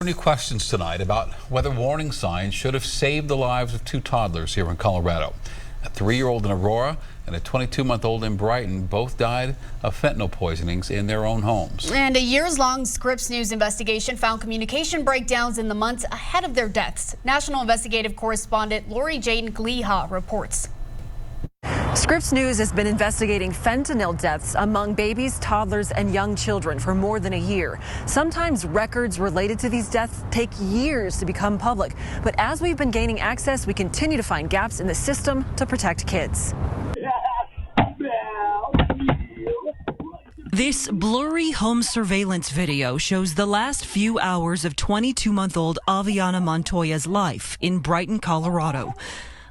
Any questions tonight about whether warning signs should have saved the lives of two toddlers here in Colorado. A 3-year-old in Aurora and a 22-month-old in Brighton both died of fentanyl poisonings in their own homes. And a years-long Scripps News investigation found communication breakdowns in the months ahead of their deaths. National investigative correspondent Lori Jane Gliha reports. Scripps News has been investigating fentanyl deaths among babies, toddlers, and young children for more than a year. Sometimes records related to these deaths take years to become public. But as we've been gaining access, we continue to find gaps in the system to protect kids. This blurry home surveillance video shows the last few hours of 22-month-old Aviana Montoya's life in Brighton, Colorado.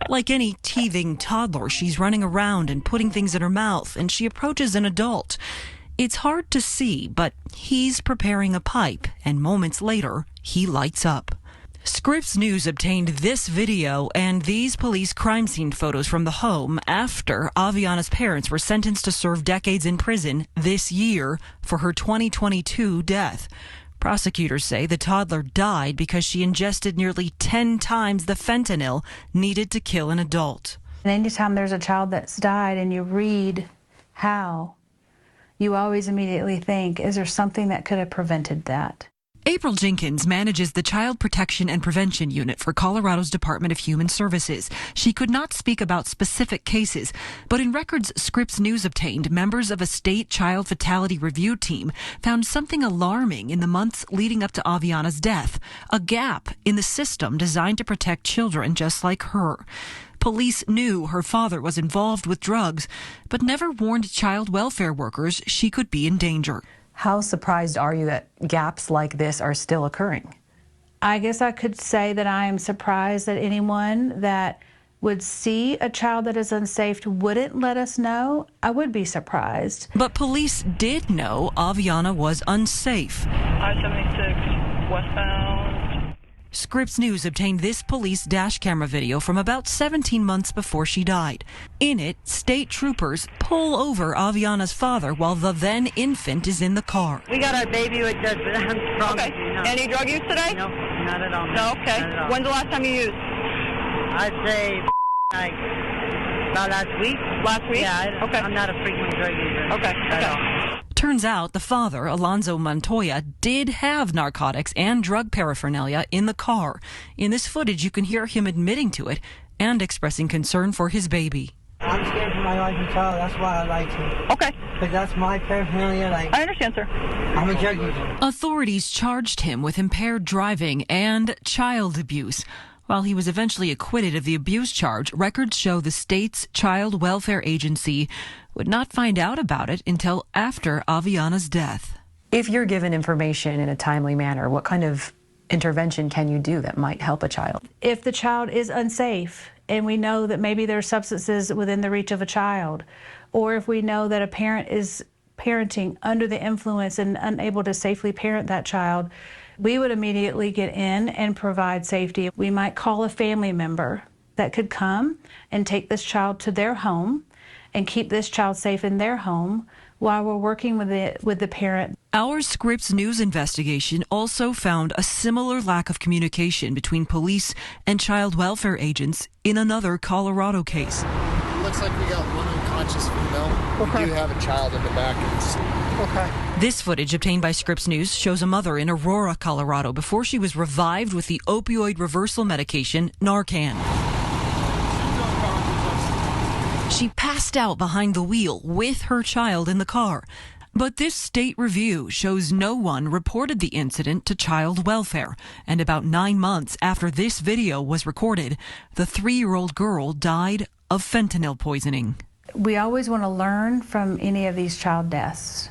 Like any teething toddler, she's running around and putting things in her mouth, and she approaches an adult. It's hard to see, but he's preparing a pipe, and moments later, he lights up. Scripps News obtained this video and these police crime scene photos from the home after Aviana's parents were sentenced to serve decades in prison this year for her 2022 death. Prosecutors say the toddler died because she ingested nearly 10 times the fentanyl needed to kill an adult. And anytime there's a child that's died and you read how, you always immediately think, is there something that could have prevented that? April Jenkins manages the Child Protection and Prevention Unit for Colorado's Department of Human Services. She could not speak about specific cases, but in records Scripps News obtained, members of a state child fatality review team found something alarming in the months leading up to Aviana's death, a gap in the system designed to protect children just like her. Police knew her father was involved with drugs, but never warned child welfare workers she could be in danger. How surprised are you that gaps like this are still occurring? I guess I could say that I am surprised that anyone that would see a child that is unsafe wouldn't let us know. I would be surprised. But police did know Aviana was unsafe. I-76 westbound. Scripps News obtained this police dash camera video from about 17 months before she died. In it, state troopers pull over Aviana's father while the then infant is in the car. We got our baby with just okay. No. Any drug use today? No, not at all. No, okay. When's the last time you used? I'd say like about last week. Last week? Yeah, okay. I'm not a frequent drug user. Okay. Turns out the father, Alonzo Montoya, did have narcotics and drug paraphernalia in the car. In this footage, you can hear him admitting to it and expressing concern for his baby. I'm scared for my wife and child. That's why I like to. Okay. Because that's my paraphernalia. I understand, sir. I'm a drug user. Authorities charged him with impaired driving and child abuse. While he was eventually acquitted of the abuse charge, records show the state's child welfare agency would not find out about it until after Aviana's death. If you're given information in a timely manner, what kind of intervention can you do that might help a child? If the child is unsafe and we know that maybe there are substances within the reach of a child, or if we know that a parent is parenting under the influence and unable to safely parent that child, we would immediately get in and provide safety. We might call a family member that could come and take this child to their home and keep this child safe in their home while we're working with the parent. Our Scripps News investigation also found a similar lack of communication between police and child welfare agents in another Colorado case. Looks like we got one unconscious female. Okay. We do have a child in the back of the seat. Okay. This footage obtained by Scripps News shows a mother in Aurora, Colorado, before she was revived with the opioid reversal medication Narcan. She passed out behind the wheel with her child in the car. But this state review shows no one reported the incident to child welfare. And about 9 months after this video was recorded, the 3-year-old girl died of fentanyl poisoning. We always want to learn from any of these child deaths.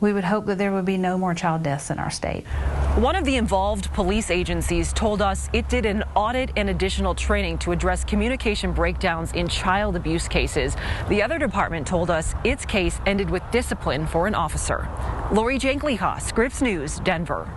We would hope that there would be no more child deaths in our state. One of the involved police agencies told us it did an audit and additional training to address communication breakdowns in child abuse cases. The other department told us its case ended with discipline for an officer. Lori Jane Gliha, Scripps News, Denver.